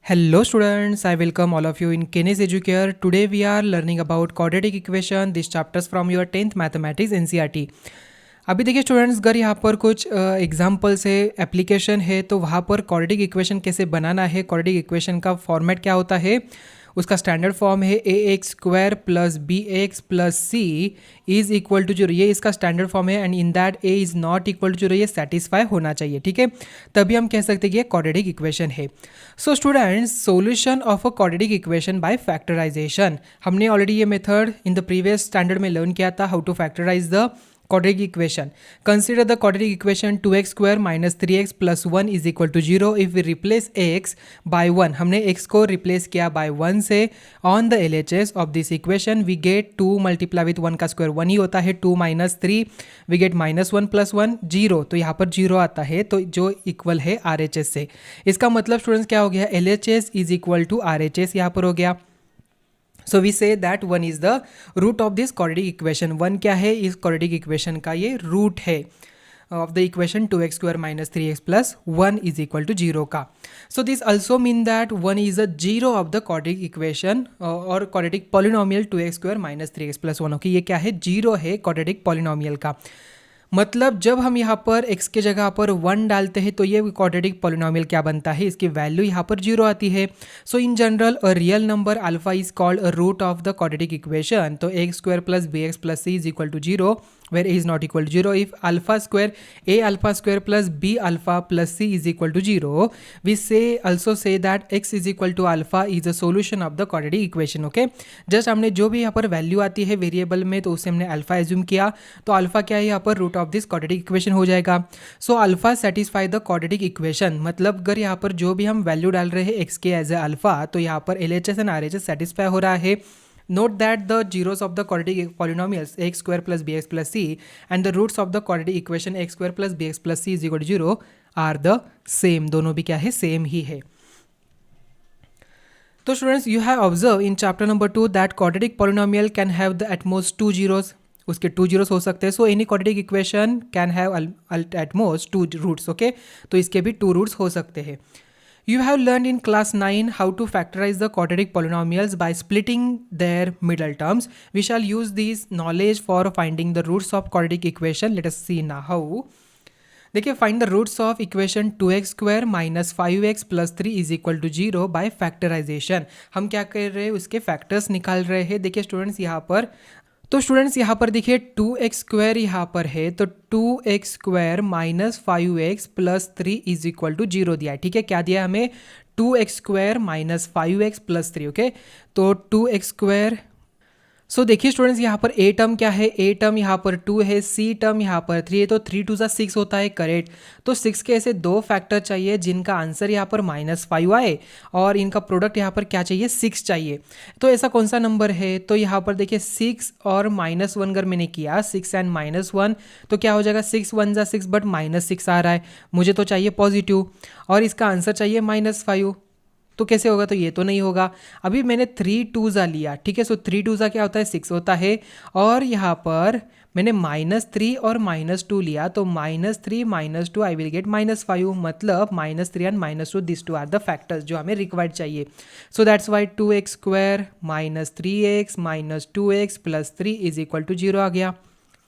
Hello students, I welcome all of you in Kenes Educare. Today we are learning about quadratic equation. These chapters from your 10th mathematics NCERT. अभी देखिए students, अगर यहाँ पर कुछ examples है, application है, तो वहाँ पर क्वाड्रेटिक इक्वेशन कैसे बनाना है, क्वाड्रेटिक इक्वेशन का फॉर्मेट क्या होता है, उसका स्टैंडर्ड फॉर्म है a x square plus b x plus c is equal to zero. ये इसका स्टैंडर्ड फॉर्म है and in that a is not equal to zero, ये सेटिस्फाई होना चाहिए, ठीक है। तभी हम कह सकते हैं कि ये क्वाड्रेटिक इक्वेशन है। So students, solution of a quadratic equation by factorisation, हमने ऑलरेडी ये method in the previous standard में लर्न किया था, how to factorise the quadratic equation. Consider the quadratic equation 2x square minus 3x plus 1 is equal to 0 if we replace x by 1. हमने x को replace किया by 1 से। on the LHS of this equation we get 2 multiply with 1 का square 1 ही होता है, 2 minus 3 we get minus 1 plus 1 0, तो यहाँ पर 0 आता है, तो जो इक्वल है RHS से। इसका मतलब स्टूडेंट्स क्या हो गया, LHS is equal to RHS यहाँ पर हो गया। So we say that 1 is the root of this quadratic equation. 1 क्या है, इस क्वाड्रेटिक इक्वेशन का ये रूट है of the equation 2x square minus 3x plus 1 is equal to 0 का। So this also mean that 1 is a zero of the quadratic equation और quadratic polynomial 2x square minus 3x plus 1। Okay, ये क्या है, zero है quadratic polynomial का। मतलब जब हम यहाँ पर x के जगह पर 1 डालते हैं तो ये क्वाड्रेटिक पॉलिनोमियल क्या बनता है, इसकी वैल्यू यहाँ पर 0 आती है। So in general a real number alpha is called a root of the quadratic equation. तो x square plus b x plus c is equal to 0 where a is not equal to 0. If alpha square a alpha square plus b alpha plus c is equal to 0, we also say that x is equal to alpha is a solution of the quadratic equation. Okay, just हमने जो भी यहाँ पर value आती है variable में तो उसे हमने अल्फा एज्यूम किया, तो अल्फा क्या है यहाँ पर, root of this quadratic equation हो जाएगा। So alpha satisfy the quadratic equation, मतलब अगर यहाँ पर जो भी हम वैल्यू डाल रहे हैं x के एज ए अल्फा, तो यहाँ पर LHS एंड RHS सेटिस्फाई हो रहा है। Note that the zeros of the quadratic polynomials x square plus bx plus c and the roots of the quadratic equation x square plus bx plus c is equal to 0 are the same. दोनों भी क्या है, same ही है। तो students, you have observe in chapter number 2 that quadratic polynomial can have the at most 2 zeros, उसके 2 zeros हो सकते हैं। So any quadratic equation can have at most 2 roots. Okay, तो इसके भी 2 रूट्स हो सकते हैं। You have learned in class 9 how to factorize the quadratic polynomials by splitting their middle terms. We shall use this knowledge for finding the roots of quadratic equation. Let us see now how. देखिए, find the roots of equation 2x square minus 5x plus 3 is equal to 0 by factorization. हम क्या कर रहे हैं, उसके factors निकाल रहे हैं। देखिए स्टूडेंट्स, यहाँ पर तो स्टूडेंट्स यहाँ पर देखिए 2x स्क्वायर यहाँ पर है, तो 2x square minus 5x plus 3 is equal to 0 दिया है, ठीक है। क्या दिया हमें, 2x square minus 5x plus 3। Okay, तो 2x स्क्वायर। सो देखिए स्टूडेंट्स, यहाँ पर a टर्म क्या है, a टर्म यहाँ पर 2 है, c टर्म यहाँ पर 3 है, तो 3 2 सा 6 होता है, करेक्ट। तो 6 के ऐसे 2 फैक्टर चाहिए जिनका आंसर यहाँ पर -5 आए और इनका प्रोडक्ट यहाँ पर क्या चाहिए, 6 चाहिए। तो ऐसा कौन सा नंबर है, तो यहाँ पर देखिए 6 और -1 अगर मैंने किया, 6 एंड -1, तो क्या हो जाएगा, 6 1 जा 6 बट -6 आ रहा है, मुझे तो चाहिए पॉजिटिव और इसका आंसर चाहिए -5, तो कैसे होगा, तो ये तो नहीं होगा। अभी मैंने 3 2 जा लिया, ठीक है। सो 3 2 जा क्या होता है, 6 होता है, और यहाँ पर मैंने -3 और -2 लिया, तो -3 -2 आई विल गेट -5, मतलब -3 and -2 this two are the factors जो हमें रिक्वायर्ड चाहिए। सो that's why 2x square minus 3x minus 2x plus 3 is equal to 0 आ गया,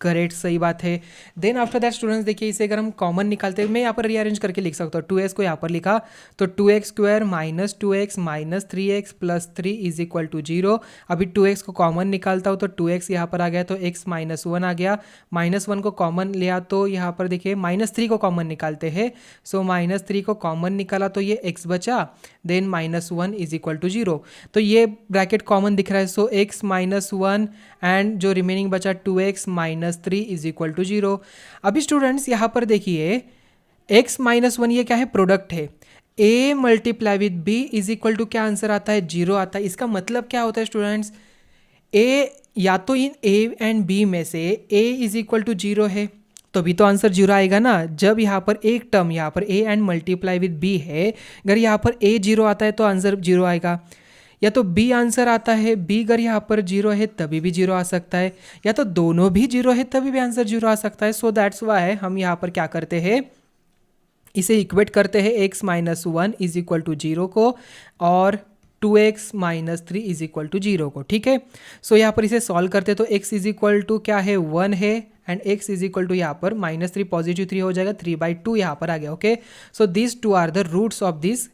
करेक्ट, सही बात है। देन आफ्टर दैट स्टूडेंट्स, देखिए इसे अगर हम कॉमन निकालते हैं, मैं यहाँ पर रीअरेंज करके लिख सकता हूँ, 2x को यहाँ पर लिखा, तो 2x square minus 2x minus 3x plus 3 is equal to 0। अभी 2x को कॉमन निकालता हूँ, तो 2x यहाँ पर आ गया, तो x -1 आ गया, -1 को कॉमन लिया, तो यहाँ पर देखिए -3 को कॉमन निकालते हैं। सो -3 को कॉमन निकाला तो ये x बचा, देन -1 इज इक्वल टू 0, तो ये ब्रैकेट कॉमन दिख रहा है। सो x -1 एंड जो रिमेनिंग बचा 2x -3 इज इक्वल टू 0। अभी स्टूडेंट्स यहाँ पर देखिए x -1 ये क्या है, प्रोडक्ट है, a multiply with b is equal to क्या आंसर आता है, 0 आता है। इसका मतलब क्या होता है स्टूडेंट्स, a या तो इन a एंड b में से a इज इक्वल टू 0 है, तो भी तो आंसर 0 आएगा ना। जब यहाँ पर एक टर्म यहाँ पर a and multiply with b है, अगर यहाँ पर a 0 आता है तो आंसर 0 आएगा, या तो बी आंसर आता है, बी अगर यहाँ पर 0 है तभी भी 0 आ सकता है, या तो दोनों भी 0 है तभी भी आंसर 0 आ सकता है। सो दैट्स वाई हम यहाँ पर क्या करते हैं, इसे इक्वेट करते हैं x minus one is equal to zero को और 2x minus three is equal to zero को, ठीक है। सो यहाँ पर इसे सॉल्व करते तो x इज इक्वल टू क्या है 1 है and x is equal to यहाँ पर माइनस थ्री पॉजिटिव 3 हो जाएगा 3/2 यहाँ पर आ गया, okay. So this two are the roots of this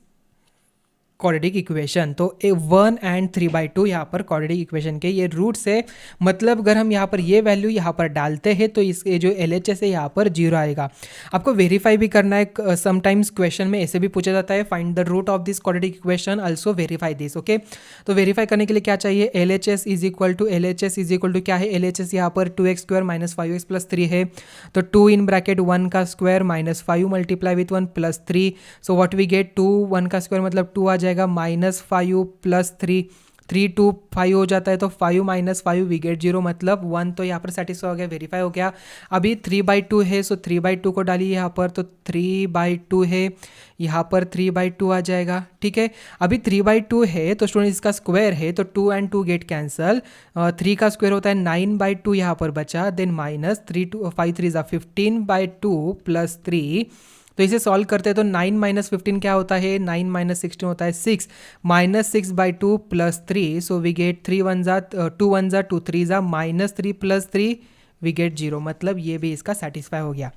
quadratic equation. तो 1 एंड 3/2 यहाँ पर क्वाड्रेटिक इक्वेशन के ये रूट्स है। मतलब अगर हम यहाँ पर ये वैल्यू यहाँ पर डालते हैं तो इसके जो LHS है यहाँ पर 0 आएगा। आपको वेरीफाई भी करना है, समटाइम्स क्वेश्चन में ऐसे भी पूछा जाता है find the root of this quadratic equation also verify this, okay. तो वेरीफाई करने के लिए क्या चाहिए, LHS इज इक्वल टू क्या है, LHS यहाँ पर 2x² माइनस 5x प्लस 3 है। तो 2 इन ब्रैकेट 1 का square minus 5 multiply with 1 plus 3। So what we get 2 1 का स्क्वायर मतलब 2 आ जाएगा माइनस 5 प्लस 3 3 2 5 हो जाता है तो 5 माइनस 5 वी गेट 0 मतलब 1। तो यहाँ पर सेटिस्फाई हो गया, वेरीफाई हो गया। अभी 3/2 है सो 3/2 को डालिए यहाँ पर तो 3/2 है, यहाँ पर 3/2 आ जाएगा, ठीक है। अभी 3/2 है तो स्टूडेंट इसका स्क्वायर है तो 2 एंड 2 गेट कैंसल, 3 का स्क्वायर होता है 9/2 यहाँ पर बचा, देन माइनस 5 3 15/2 प्लस 3। तो इसे सॉल्व करते हैं तो 9 माइनस 15 क्या होता है, 9 माइनस 16 होता है 6 minus 6/2 plus 3। So we get 3 1 जा 2 1 जा 2 3 जा माइनस 3 प्लस 3 वी गेट 0। मतलब ये भी इसका सेटिस्फाई हो गया।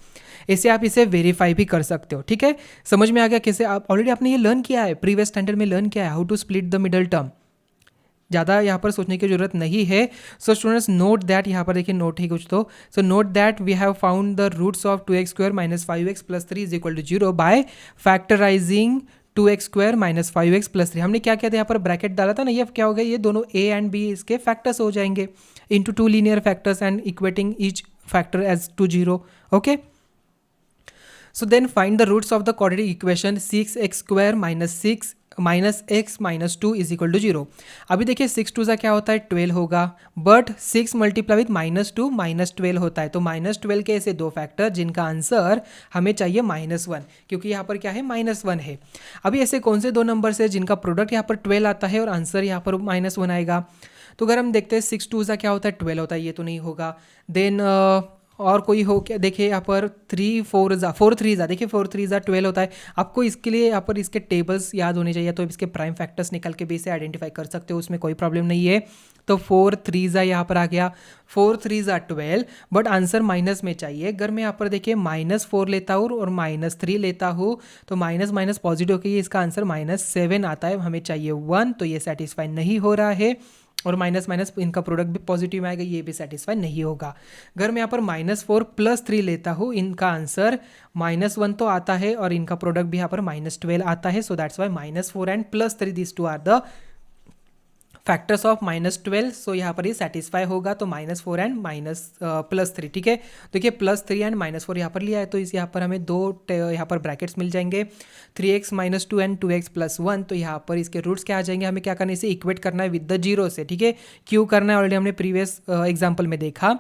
ऐसे आप इसे वेरीफाई भी कर सकते हो, ठीक है। समझ में आ गया कैसे, आप ऑलरेडी आपने ये लर्न किया है, प्रीवियस स्टैंडर्ड में लर्न किया है how to split the middle term. ज़्यादा यहाँ पर सोचने की जरूरत नहीं है। सो स्टूडेंट्स नोट दैट, यहाँ पर देखिए नोट ही कुछ तो, so note that we have found the roots of 2x² minus 5x plus 3 is equal to 0 by factorising 2x² minus 5x plus 3। हमने क्या किया था, यहाँ पर ब्रैकेट डाला था ना, ये क्या हो गया, ये दोनों a एंड b इसके फैक्टर्स हो जाएंगे into 2 linear factors and equating each factor as to 0, okay. So then find the roots of the quadratic equation 6x² minus x minus 2 is equal to 0। अभी देखिए 6 2 क्या होता है 12 होगा, but 6 multiply with minus 2 minus 12 होता है। तो minus 12 के ऐसे दो फैक्टर जिनका आंसर हमें चाहिए -1, क्योंकि यहाँ पर क्या है -1 है। अभी ऐसे कौन से दो नंबर्स है जिनका प्रोडक्ट यहाँ पर 12 आता है और आंसर यहाँ पर -1 आएगा। तो अगर हम देखते हैं 6 2 क्या होता है 12 होता है, ये तो नहीं होगा। देन और कोई हो क्या, देखिए यहाँ पर 3 4 3 देखिए 4 3 12 होता है। आपको इसके लिए यहाँ पर इसके टेबल्स याद होने चाहिए, तो इसके प्राइम फैक्टर्स निकल के भी इसे आइडेंटिफाई कर सकते हो, उसमें कोई प्रॉब्लम नहीं है। तो 4 3 यहाँ पर आ गया, 4 3 12, बट आंसर माइनस में चाहिए। अगर मैं यहाँ पर देखिए -4 लेता हूँ और -3 लेता हूँ तो माइनस माइनस पॉजिटिव के इसका आंसर -7 आता है, हमें चाहिए 1, तो ये सेटिस्फाई नहीं हो रहा है। और माइनस माइनस इनका प्रोडक्ट भी पॉजिटिव में आएगा, ये भी सेटिस्फाई नहीं होगा। अगर मैं यहाँ पर -4 प्लस 3 लेता हूँ, इनका आंसर -1 तो आता है और इनका प्रोडक्ट भी यहाँ पर -12 आता है। So that's why -4 and +3 this two are the factors of -12। So यहाँ पर ये सेटिस्फाई होगा, तो -4 एंड +3, ठीक है। देखिए +3 एंड -4 यहाँ पर लिया है, तो इस यहाँ पर हमें दो यहाँ पर ब्रैकेट्स मिल जाएंगे, 3x minus 2 and 2x plus 1। तो यहाँ पर इसके रूट्स क्या आ जाएंगे, हमें क्या करना है, इसे इक्वेट करना है विद द जीरो से, ठीक है। क्यों करना है ऑलरेडी हमने प्रीवियस एग्जाम्पल में देखा।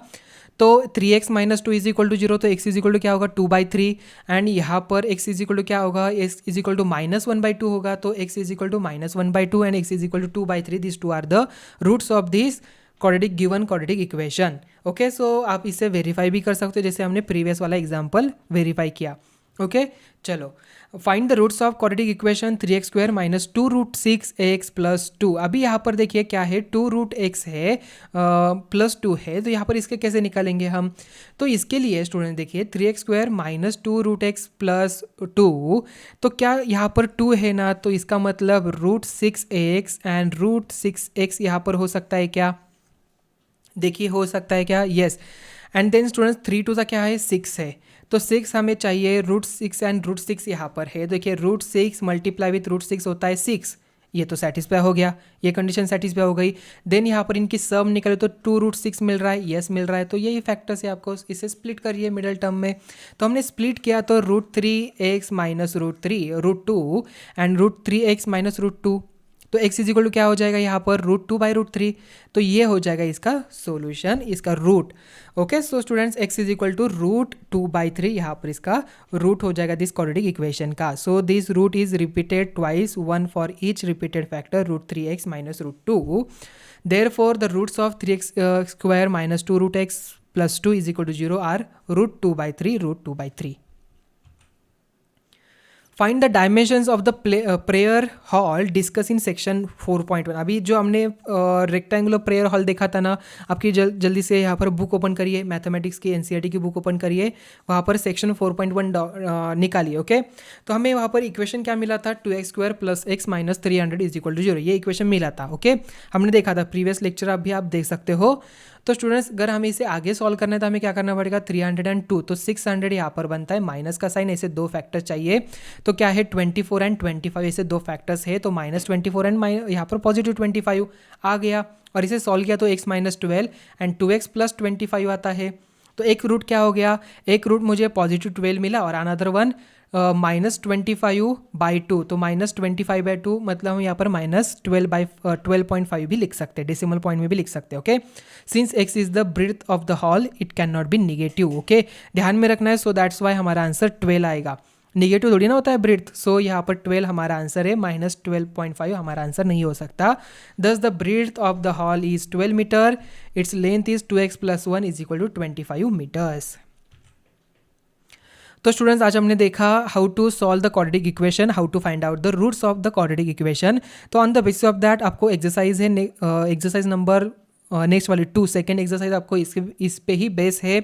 तो 3x minus 2 is equal to 0, तो x इज इक्वल टू क्या होगा 2/3 एंड यहाँ पर x इज इक्वल टू क्या होगा, x इज इक्वल टू -1/2 होगा। तो x is equal to -1/2 and x is equal to 2/3, this two are the roots of this quadratic given quadratic equation, okay. सो आप इसे वेरीफाई भी कर सकते हो जैसे हमने प्रीवियस वाला एग्जाम्पल वेरीफाई किया, ओके। चलो find the roots of quadratic equation 3x² minus 2√6x plus 2। अभी यहाँ पर देखिए क्या है 2√x है प्लस 2 है, तो यहाँ पर इसके कैसे निकालेंगे हम। तो इसके लिए स्टूडेंट देखिए 3x² माइनस 2√x प्लस 2, तो क्या यहाँ पर 2 है ना, तो इसका मतलब √6x एंड √6x यहाँ पर हो सकता है क्या, देखिए हो सकता है क्या, यस। एंड देन स्टूडेंट्स 3 2 क्या है 6 है, तो 6 हमें चाहिए, √6 एंड √6 यहाँ पर है। देखिए √6 मल्टीप्लाई विथ √6 होता है 6, ये तो सेटिस्फाई हो गया, ये कंडीशन सेटिस्फाई हो गई। देन यहाँ पर इनकी सम निकले तो 2√6 मिल रहा है, यस मिल रहा है। तो यही फैक्टर से आपको इसे स्प्लिट करिए मिडल टर्म में। तो हमने स्प्लिट किया तो √3x minus √2 and √3x minus √2, तो x इज इक्वल टू क्या हो जाएगा यहाँ पर √2/√3। तो ये हो जाएगा इसका सॉल्यूशन, इसका root, okay. So students x is equal to √2/3 यहाँ पर इसका रूट हो जाएगा दिस क्वाड्रेटिक इक्वेशन का। So this root is repeated twice, 1 for each repeated factor √3x minus √2। Therefore the roots of 3x² minus 2√x plus 2 is equal to 0 are √2/3 √2/3। Find the dimensions of the prayer hall discuss in section 4.1। अभी जो हमने rectangular prayer hall देखा था ना, आपकी जल्दी से यहाँ पर बुक ओपन करिए, मैथमेटिक्स की एनसीईआरटी की बुक ओपन करिए, वहाँ पर सेक्शन 4.1 निकालिए। ओके, तो हमें वहाँ पर इक्वेशन क्या मिला था, 2x² + x - 300 = 0, ये इक्वेशन मिला था। ओके, हमने देखा था प्रीवियस लेक्चर, अभी आप देख सकते हो। तो स्टूडेंट्स, अगर हमें इसे आगे सॉल्व करना है तो हमें क्या करना पड़ेगा, 302, तो 600 यहाँ पर बनता है, माइनस का साइन, ऐसे दो फैक्टर चाहिए। तो क्या है, 24 एंड 25, ऐसे दो फैक्टर्स है, तो -24 एंड यहाँ पर +25 आ गया। और इसे सॉल्व किया तो x - 12 एंड 2x + 25 आता है। तो एक रूट क्या हो गया, एक रूट मुझे +12 मिला और अनदर वन -25/2, तो -25/2 मतलब हम यहाँ पर -12/12.5 भी लिख सकते हैं, डेसिमल पॉइंट में भी लिख सकते हैं। Okay, since x is the breadth of the hall it can not be negative. Okay, ध्यान में रखना है, सो दैट्स वाई हमारा आंसर 12 आएगा। निगेटिव थोड़ी ना होता है ब्रेड्थ, सो यहाँ पर 12 हमारा आंसर है, -12.5 हमारा आंसर नहीं हो सकता। Thus the breadth of the hall is 12 metre, its length is 2x + 1 = 25 metres. तो स्टूडेंट्स, आज हमने देखा how to solve the quadratic equation, how to find out the roots of the quadratic equation. तो on the basis of that आपको exercise है, exercise number next वाली 2, second exercise आपको इस पे ही बेस है।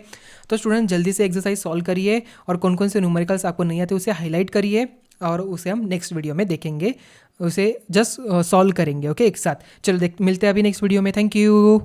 तो स्टूडेंट, जल्दी से एक्सरसाइज सॉल्व करिए और कौन कौन से न्यूमेरिकल्स आपको नहीं आते उसे हाईलाइट करिए, और उसे हम नेक्स्ट वीडियो में देखेंगे, उसे जस्ट सॉल्व करेंगे। ओके, एक साथ चलो मिलते हैं अभी नेक्स्ट वीडियो में। Thank you.